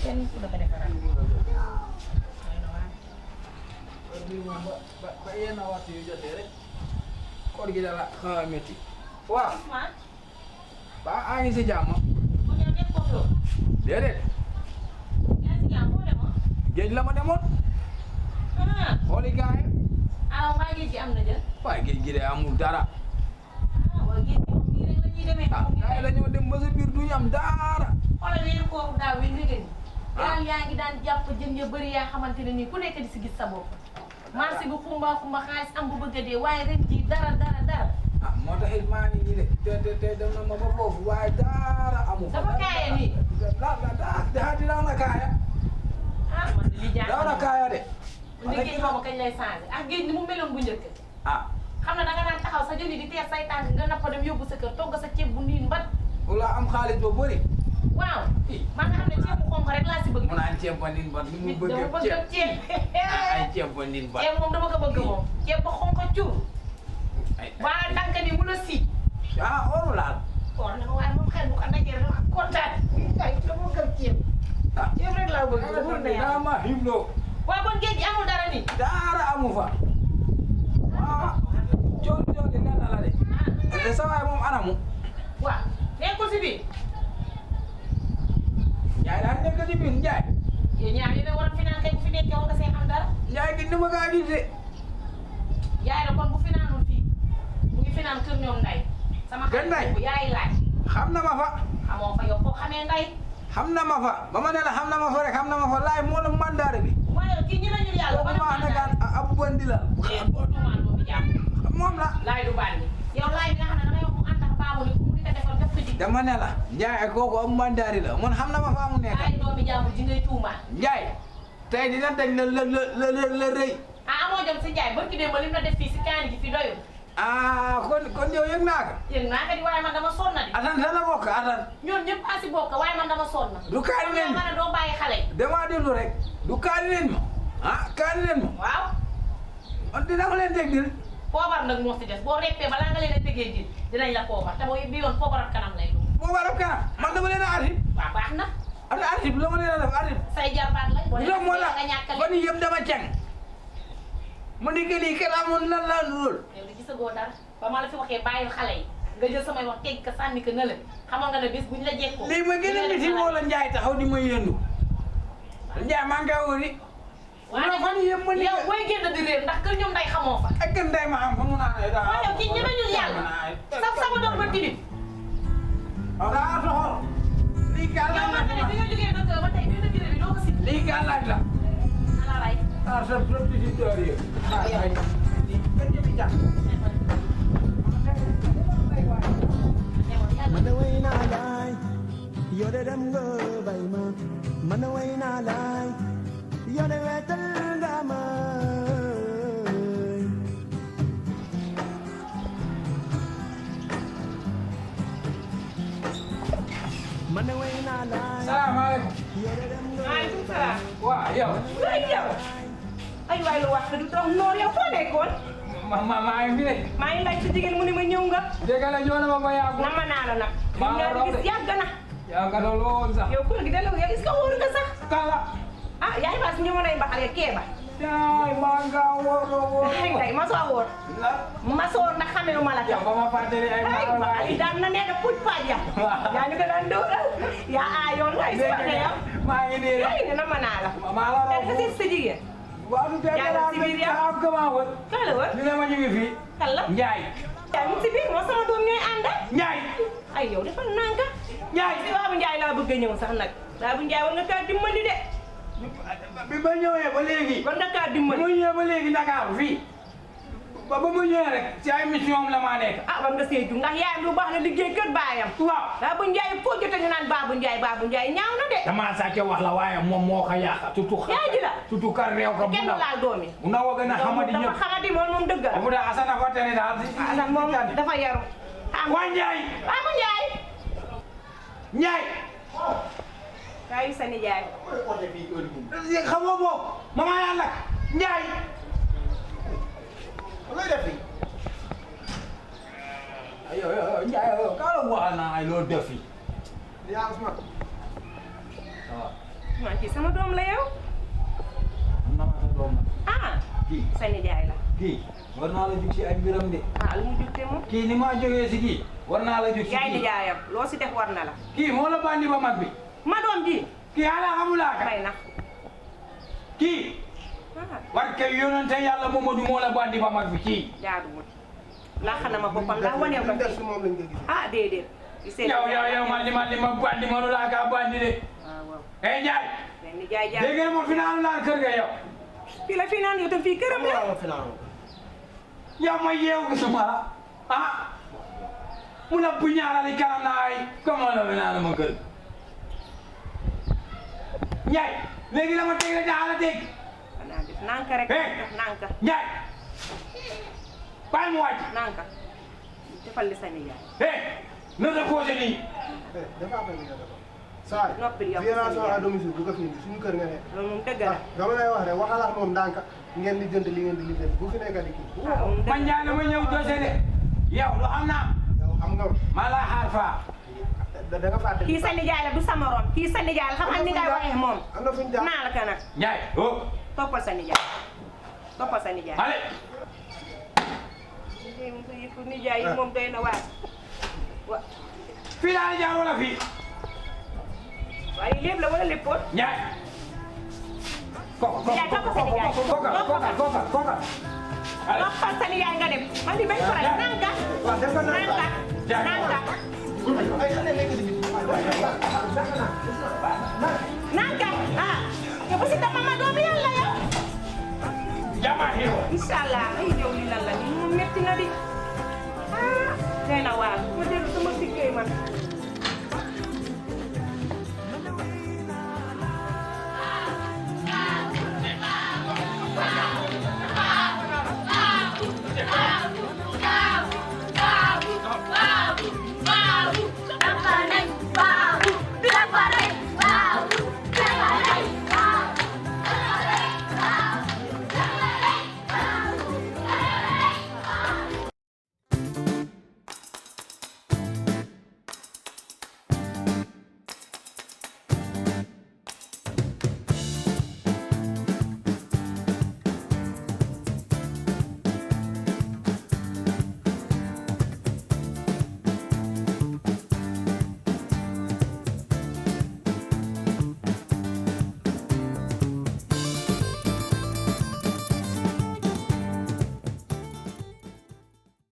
kenn ku la ko defaral. ba yenn waxtu yu jotee rek koor gi dala xaw a métti waaw ba a ngi si jàmm déedéet géej la ma demoon xooli gaay waaye géej gi de amul dara gaay la ñoo dem ba sa biir duñu am dara yaa ngi daan jàpp jën ya bëri yaa xamante ne nii ku nekk di si gis sa bopp marché bi xumba xaalis am bu bëgg a dee waaye ren jii dara moo tax it maa ngi nii de te dem na ma ba foofu waaye dara amu fa dafa kaaya nii daw na kaaya man de li jaaxal daw na kaaya de géej xaw ma kañ lay changé ak géej ni mu meloon bu njëkk xam na danga naan taxaw sa jën yi di teer say tànk nga nappa dem yóbbu sa kër togg sa ceeb bu niin mbat wala am xaalis ba bëri waaw man nga xam ne ceeb bu xonk rek laa si bëgg mu naan ceeb ba niin bat ni mu bëggee ceeb ay ceeb ba niin bat ceeb moom dama ko bëgg moom ceeb ba xonk cuur waa ndànk ni mu la si oru laal or na waaye moom xel bu ko dajee dama kontaan ay dama bëgg ceeb ceeb rek laa bëgg daa ma himloo waaw kon géej gi amul dara ni dara amu fa cool di lenn la de sa waay moom anamu waaw nekkul si biir Njaay daal nekk ci biir Njaay yéen ñaar yéen a war a finaan kay bu fi nekkee war nga see xam dara Njaay gi ni ma kaa gis de yaay da kon bu finaanul fii mu ngi finaan kër ñoom nday sama xarit bu yaay laaj xam na ma fa xamoo fa yow foo xamee nday xam na ma fa ba ma ne la xam na ma fa rek xam na ma fa laay moo la mandaare bi waaye kii ñi lañu yàlla ba ma ne gaan ab bandi la moom la laay du bandi yow laay bi nga xam ne danga yow mu ànd ak baabu ni mu di ko defal def ko ji dama ne la Njaay kooku ab mandaari la man xam na ma fa mu nekk laay doomi jàmbur ji ngay tuumaan Njaay tey dina dañ la rëy amoo jom si Njaay barki démb lim la def fii si kaani ji fi doyul kon yow yëg naa ko yëg naa ko di waaye man dama sonn di atan sa la bokk atan ñoom ñëpp a si bokk waaye man dama sonn du kaani leen ma ne doo bàyyi xale dama déglu rek du kaani leen ma kaani leen ma waaw man dina ko leen teg dil poobar nag moo si des boo reppee balaa nga leen a tegee ji dinañ la poobar te boo bi yoon poobar ak kanam lay doon poobar ak kanam man dama leen a artib waaw baax na artib la ma leen a def artib say jarbaat lañ boo leen moo la nga ñàkkale fan yëpp dama ceng mu ni que nii kenn amul lan la lool yow di gisagoo dara ba ma la fi waxee bàyyil xale yi nga jël samay wax teg ka sànni ko nële xamal nga ne bés buñ la jekkoo lii ma gën a miti moo la Njaay taxaw di ma yëndu Njaay maa ngi koy wëri waaye fan yëpp ma ni yow booy génn di réer ndax kër ñoom nday xamoo fa ak kër nday ma xam fa mu naan ay daa yow kii ñemeñul yàlla sax sama doom ba tilim daa soxor lii yow man ne bi nga jógee docteur ba tey bi nga bi doo ko si lii gàllaaj la ala ray sa petiteur yi man way naa laay yoo de dem nga bay ma man way naa laay yoo de wetal nga ma man way naa laay salaamaaleykum yoo de dem nga maaleykum salaam waaw yow ay waay lu wax du dox noor yow foo nekkoon maa ngi fi de maa ngi laaj si jigéen mu ne ma ñëw nga dégg la ñoo na ma ba yàggu nama naa la nag maa ñoo di gis yàgg na yaa nga doon lool sax yow kër gi dalaw yow est-ce que wóor nga sax kala yaay faas ñëwoon nañ baxale keeba yaay maa nga wóor ay day ma soo wóor ma soo ndax xamee ma la yow ba ma fàttali ay ay daan na nee na puj paaj ya yaa ñu ko daan dóoral yaa aayoon ay soxna yow maa ngi nii rek ay nama naa la maa la te nga si sa jigéen waaw du teel yaa si biir yow am comment wër kan la wër ñu ne ma ñu ngi fii kan la Njaay yaa mu si biir moo sama doom ñooy ànd Njaay ay yow defal nanka Njaay si Babou Ndiaye laa bëgg a ñëw sax nag Babou Ndiaye war nga kaa dimbali de bi ma ñëwee ba léegi war nga kaa ba dimbali ma ñëwee ba léegi Dakar fii ba ma ñëwee rek ci ay mission la maa nekk war nga seeju ndax yaayam lu baax la liggéey kër baayam waaw Babou Ndiaye foo jotee ñu naan Babou Ndiaye ñaaw na de damaa sàcce wax la waaye moom moo ko yàq surtout yaay ji la surtout kar réew ka bu kenn ndaw laal doomi bu ndaw a gën a xamadi dafa ñëpp xamadi moom dëgg la bu daa asana fa tene daal ndax moom dafa yaru waa Njaay Babou Ndiaye Njaay kaayu sa nijaay xamoo boobu mama yàlla Njaay looy def fii ayo Njaay kaa la wax naa ay loo def fii yaa Ousmane. waaw man kii sama doom la yow. am na ma sa doom la. ah. kii sa nijaay la. kii war naa la jug si ay mbiram de. ah lu mu jugte moom. kii ni maa jógee si kii war naa la jug si yaay kii. nijaayam loo si def war na la. kii moo la bandi ba mag bi. ma doom ji. kii ala xamulaa ka. bay na. kii. war kay yonente yàlla Momadou moo la bandi ba mag bi kii. jaaduwul. laax na ma boppam ndax waneew ko fi. ah déedéet. yow man li ma bandi manu laa kaa bandi de. waaw. Ndiaye. benn nijaay jaay. dégg nga ma final naan kër ga yow. fii la fii naan yow tam fii këram la. yow ma yeewu gisuma la ah mu na bu ñaarali kanam naa ay comment la final ma kër. Ndiaye léegi la ma teg la jaxala teg. xanaa def nanka rek. nanka. Ndiaye bàyyi mu wàcc. nanka defal li sa nijaay. na reposé nii. saa noppil yow violation à domicile bu ko fi indi suñu kër nga ne. loolu moom dëgg la. dama lay wax rek waxal ak moom ndànk ngeen di jënd li ngeen di lijjanti bu fi nekkati kii. man Ndiaye ma ñëw dose de yow lu xam naa. yow xam nga maa laa xaar faa. da nga fàtte. kii sa nijaay la du sa morom kii sa nijaay la xam nga ni ngay waxee moom. am na fu ñu jaar naa la ka nag. Ndiaye oh. toppal sa nijaay toppal sa nijaay. allez. nijaay yi moom doy na waar. wa. fii laa la jaar wala fii. waaye lépp la wala léppoon. Ndiaye. nijaay toppal sa nijaay. kooka. toppal sa nijaay nga dem. man di bañ faral nanka. waaw def ko nanka. nanka. ay xale nekk si biir. nanka ah. yow ba si dama ma doom yàlla yow. jamaa xew. incha allah ay yow li lan la ni moom metti na di. ah. nee na waaw ma dellu sama liggéey man.